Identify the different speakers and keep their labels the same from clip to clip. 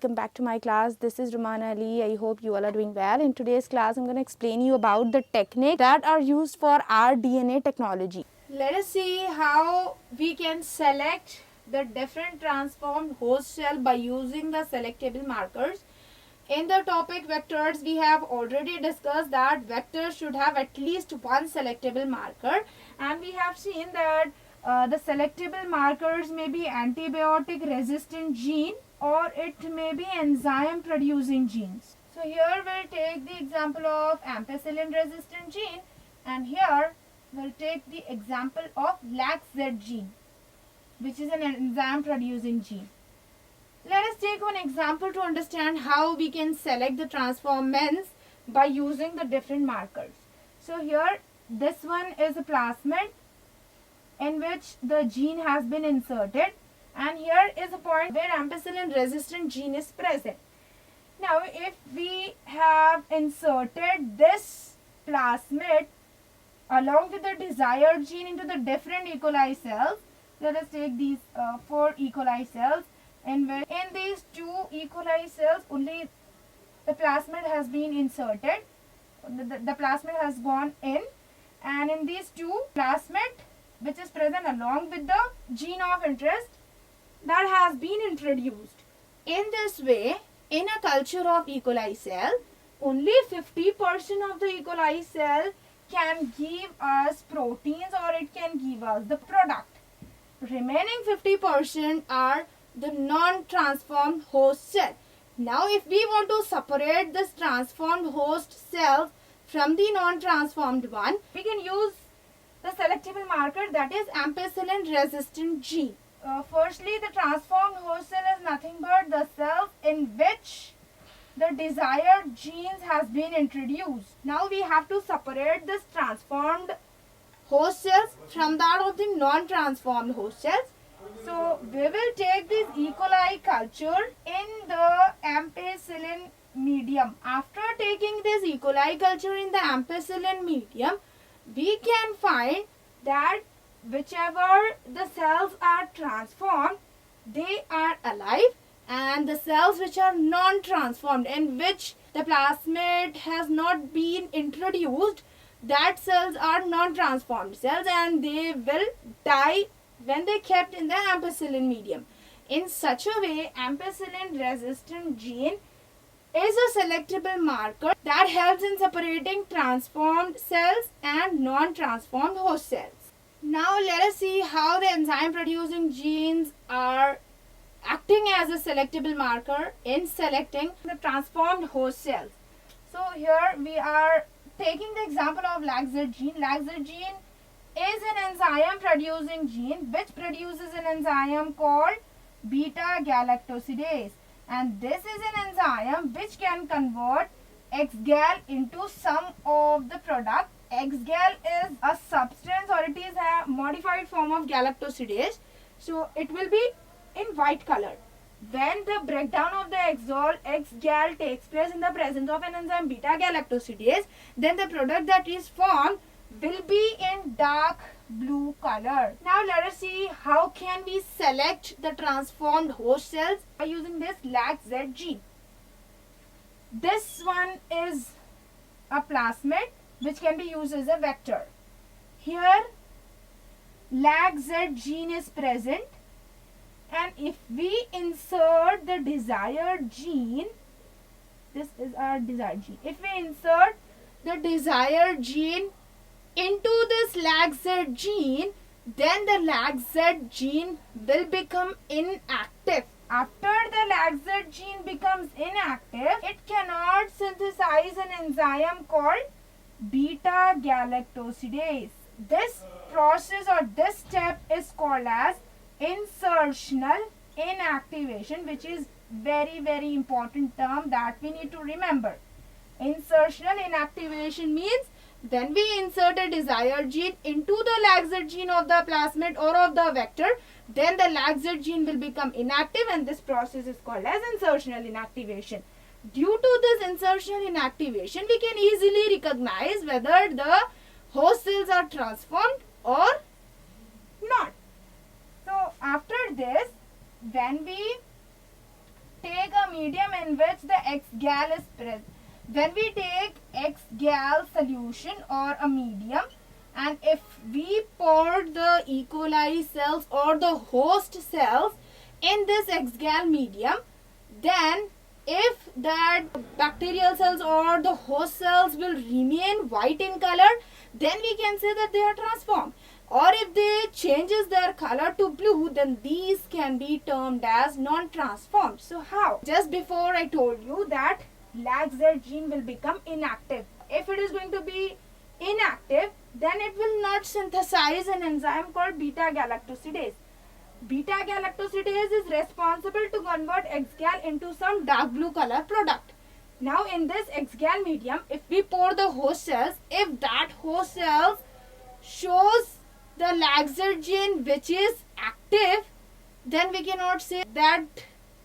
Speaker 1: welcome back to my class. This is Rumana Ali. I hope you all are doing well. In today's class, I'm going to explain you about the techniques that are used for rDNA technology. Let us see how we can select the different transformed host cell by using the selectable markers. In the topic vectors, we have already discussed that vectors should have at least one selectable marker, and we have seen that the selectable markers may be antibiotic resistant gene or it may be enzyme producing genes. So here we'll take the example of ampicillin resistant gene, and here we'll take the example of LAC-Z gene, which is an enzyme producing gene. Let us take one example to understand how we can select the transformants by using the different markers. So here this one is a plasmid in which the gene has been inserted, and here is a point where ampicillin resistant gene is present. Now if we have inserted this plasmid along with the desired gene into the different E. coli cells, let us take these 4 E. coli cells, in these 2 E. coli cells only the plasmid has been inserted, the plasmid has gone in, and in these 2 plasmid which is present along with the gene of interest that has been introduced. In this way, in a culture of E. coli cell, only 50% of the E. coli cell can give us proteins or it can give us the product. Remaining 50% are the non-transformed host cell. Now if we want to separate this transformed host cells from the non-transformed one, we can use the selectable marker, that is ampicillin resistant gene. Firstly, the transformed host cell is nothing but the cells in which the desired genes has been introduced. Now we have to separate this transformed host cells from that of the non-transformed host cells. So we will take this E. coli culture in the ampicillin medium. After taking this E. coli culture in the ampicillin medium, we can find that whichever the cells are transformed, they are alive, and the cells which are non-transformed, in which the plasmid has not been introduced, that cells are non-transformed cells and they will die when they kept in the ampicillin medium. In such a way, ampicillin resistant gene is a selectable marker that helps in separating transformed cells and non-transformed host cells. Now let us see how the enzyme producing genes are acting as a selectable marker in selecting the transformed host cells. So here we are taking the example of LAC-Z gene. LAC-Z gene is an enzyme producing gene which produces an enzyme called beta-galactosidase. And this is an enzyme which can convert X-gal into some of the product. X-gal is a substance or it is a modified form of galactosidase. So it will be in white color. When the breakdown of the X-gal takes place in the presence of an enzyme beta-galactosidase, then the product that is formed will be in dark blue color. Now let us see how can we select the transformed host cells by using this LAC-Z gene. This one is a plasmid which can be used as a vector. Here LAC-Z gene is present, and if we insert the desired gene, this is our desired gene. If we insert the desired gene into this LAC-Z gene, then the LAC-Z gene will become inactive. After the LAC-Z gene becomes inactive, it cannot synthesize an enzyme called beta-galactosidase. This process or this step is called as insertional inactivation, which is very important term that we need to remember. Insertional inactivation means when we insert a desired gene into the LAC-Z gene of the plasmid or of the vector, then the LAC-Z gene will become inactive, and this process is called as insertional inactivation. Due to this insertional inactivation, we can easily recognize whether the host cells are transformed or not. So after this, when we take a medium in which the X-gal is present. When we take X-gal solution or a medium, and if we pour the E. coli cells or the host cells in this X-gal medium, then if that bacterial cells or the host cells will remain white in color, then we can say that they are transformed. Or if they changes their color to blue, then these can be termed as non-transformed. So how? Just before I told you that LAGZ gene will become inactive. If it is going to be inactive, then it will not synthesize an enzyme called beta-galactosidase. Beta-galactosidase is responsible to convert X-gal into some dark blue color product. Now in this X-gal medium, if we pour the host cells, if that host cells shows the LAGZ gene which is active, then we cannot say that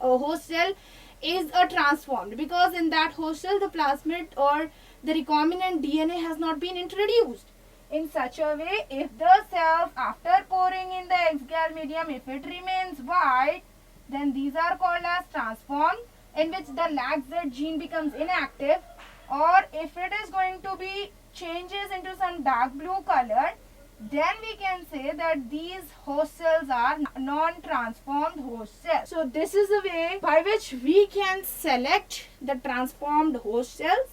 Speaker 1: a host cell is a transformed, because in that host cell the plasmid or the recombinant DNA has not been introduced. In such a way, if the cells after pouring in the X-gal medium, if it remains white, then these are called as transformed, in which the LAGZ gene becomes inactive. Or if it is going to be changes into some dark blue color, then we can say that these host cells are non-transformed host cells. So this is a way by which we can select the transformed host cells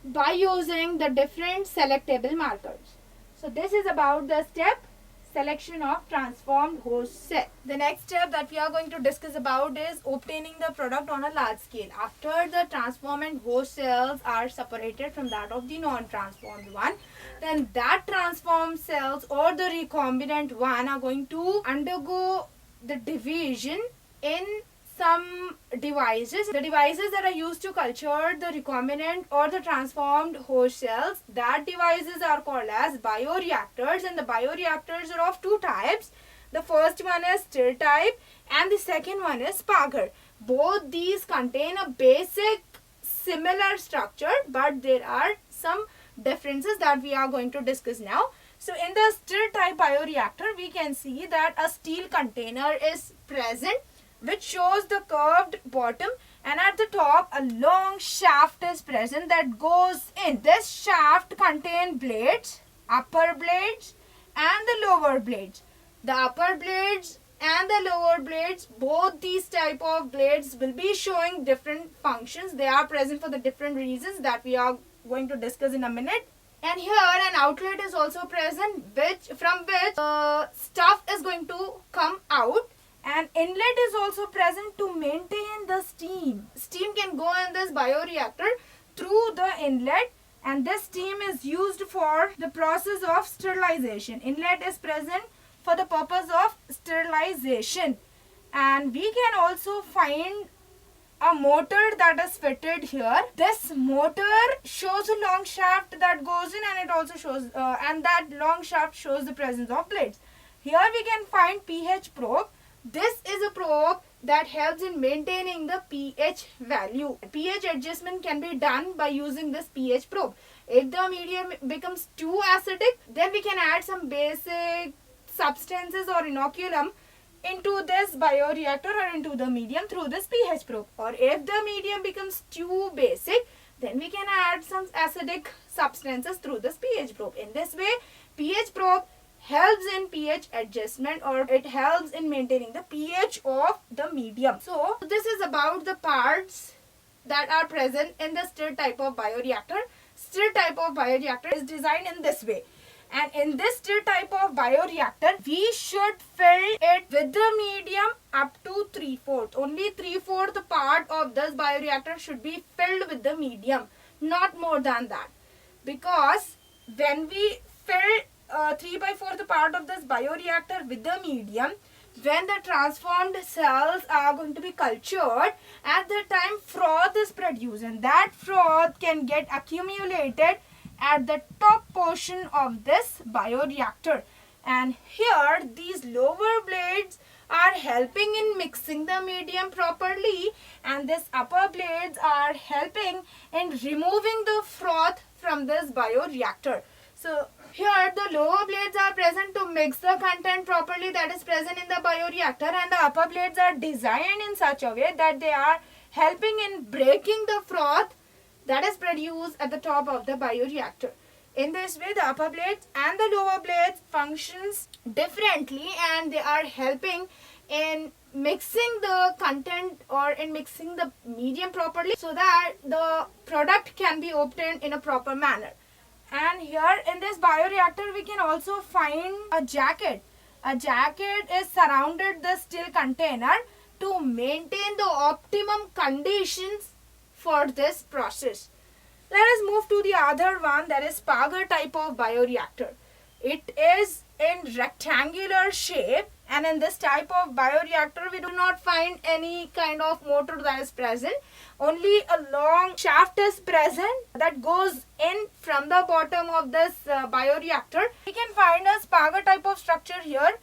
Speaker 1: by using the different selectable markers. So this is about the step selection of transformed host cell. The next step that we are going to discuss about is obtaining the product on a large scale. After the transformed host cells are separated from that of the non-transformed one, then that transformed cells or the recombinant one are going to undergo the division in some devices. The devices that are used to culture the recombinant or the transformed host cells, that devices are called as bioreactors, and the bioreactors are of two types. The first one is stir type and the second one is Parker. Both these contain a basic similar structure, but there are some differences that we are going to discuss now. So in the stir type bioreactor, we can see that a steel container is present which shows the curved bottom, and at the top a long shaft is present that goes in. This shaft contains blades, upper blades and the lower blades. The upper blades and the lower blades, both these type of blades will be showing different functions. They are present for the different reasons that we are going to discuss in a minute. And here an outlet is also present from which stuff is going to come out. An inlet is also present to maintain the steam. Steam can go in this bioreactor through the inlet, and this steam is used for the process of sterilization. Inlet is present for the purpose of sterilization. And we can also find a motor that is fitted here. This motor shows a long shaft that goes in, and it also shows and that long shaft shows the presence of blades. Here we can find pH probe. This is a probe that helps in maintaining the pH value. pH adjustment can be done by using this pH probe. If the medium becomes too acidic, then we can add some basic substances or inoculum into this bioreactor or into the medium through this pH probe. Or if the medium becomes too basic, then we can add some acidic substances through this pH probe. In this way, pH probe helps in pH adjustment, or it helps in maintaining the pH of the medium. So this is about the parts that are present in the stir type of bioreactor. Stir type of bioreactor is designed in this way. And in this stir type of bioreactor, we should fill it with the medium up to 3/4. Only 3/4 part of this bioreactor should be filled with the medium, not more than that. Because when we fill 3/4 part of this bioreactor with the medium, when the transformed cells are going to be cultured, at the time froth is produced, and that froth can get accumulated at the top portion of this bioreactor. And here these lower blades are helping in mixing the medium properly, and these upper blades are helping in removing the froth from this bioreactor. So here the lower blades are present to mix the content properly that is present in the bioreactor, and the upper blades are designed in such a way that they are helping in breaking the froth that is produced at the top of the bioreactor. In this way, the upper blades and the lower blades functions differently, and they are helping in mixing the content or in mixing the medium properly so that the product can be obtained in a proper manner. And here in this bioreactor, we can also find a jacket. A jacket is surrounded the steel container to maintain the optimum conditions for this process. Let us move to the other one, that is Spager type of bioreactor. It is in rectangular shape, and in this type of bioreactor we do not find any kind of motor that is present. Only a long shaft is present that goes in from the bottom of this bioreactor. We can find a Spager type of structure here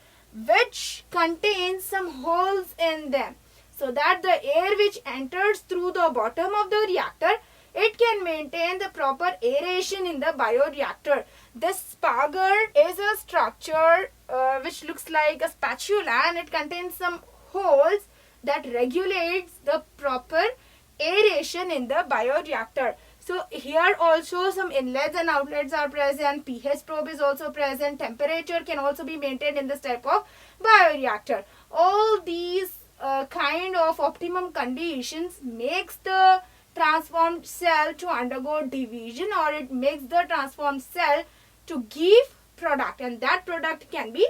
Speaker 1: which contains some holes in them so that the air which enters through the bottom of the reactor, it can maintain the proper aeration in the bioreactor. This Spager is a structure which looks like a spatula, and it contains some holes that regulates the proper aeration in the bioreactor. So here also some inlets and outlets are present, pH probe is also present, temperature can also be maintained in this type of bioreactor. All these kind of optimum conditions makes the transformed cell to undergo division, or it makes the transformed cell to give product, and that product can be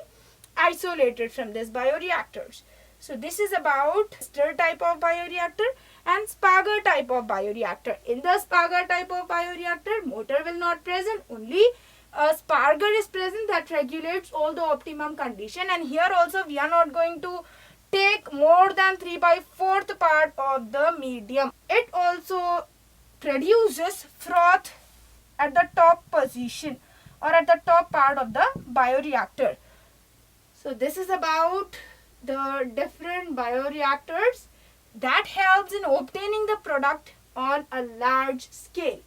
Speaker 1: isolated from this bioreactors. So this is about stir type of bioreactor and Spager type of bioreactor. In the Spager type of bioreactor, motor will not present, only a Spager is present that regulates all the optimum condition, and here also we are not going to take more than 3/4 part of the medium. It also produces froth at the top position or at the top part of the bioreactor. So this is about the different bioreactors that helps in obtaining the product on a large scale.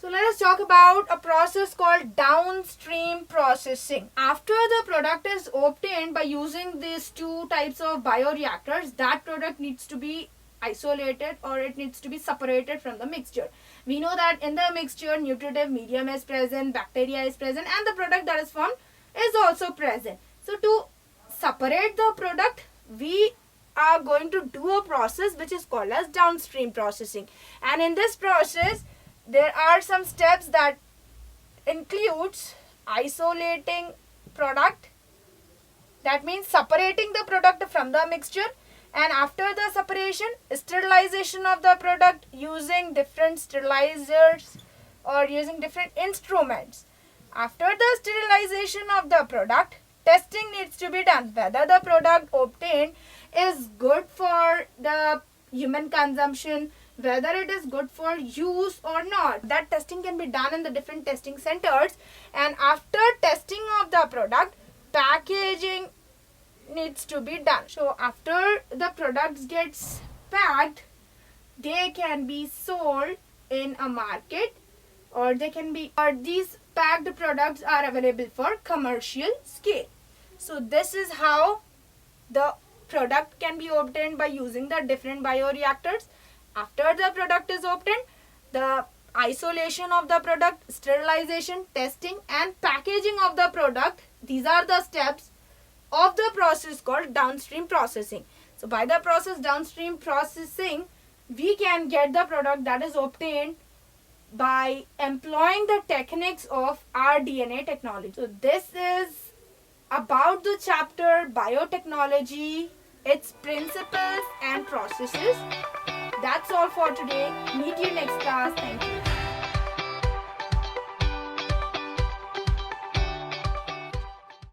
Speaker 1: So let us talk about a process called downstream processing. After the product is obtained by using these two types of bioreactors, that product needs to be isolated or it needs to be separated from the mixture. We know that in the mixture, nutritive medium is present, bacteria is present, and the product that is formed is also present. So to separate the product, we are going to do a process which is called as downstream processing. And in this process, there are some steps that includes isolating product, that means separating the product from the mixture, and after the separation, sterilization of the product using different sterilizers or using different instruments. After the sterilization of the product, testing needs to be done whether the product obtained is good for the human consumption, whether it is good for use or not. That testing can be done in the different testing centers, and after testing of the product, packaging needs to be done. So after the products gets packed, they can be sold in a market, or these packed products are available for commercial scale. So this is how the product can be obtained by using the different bioreactors. After the product is obtained, the isolation of the product, sterilization, testing, and packaging of the product, these are the steps of the process called downstream processing. So by the process downstream processing, we can get the product that is obtained by employing the techniques of rDNA technology. So this is about the chapter biotechnology, its principles and processes. That's all for today. Meet you next class. Thank you.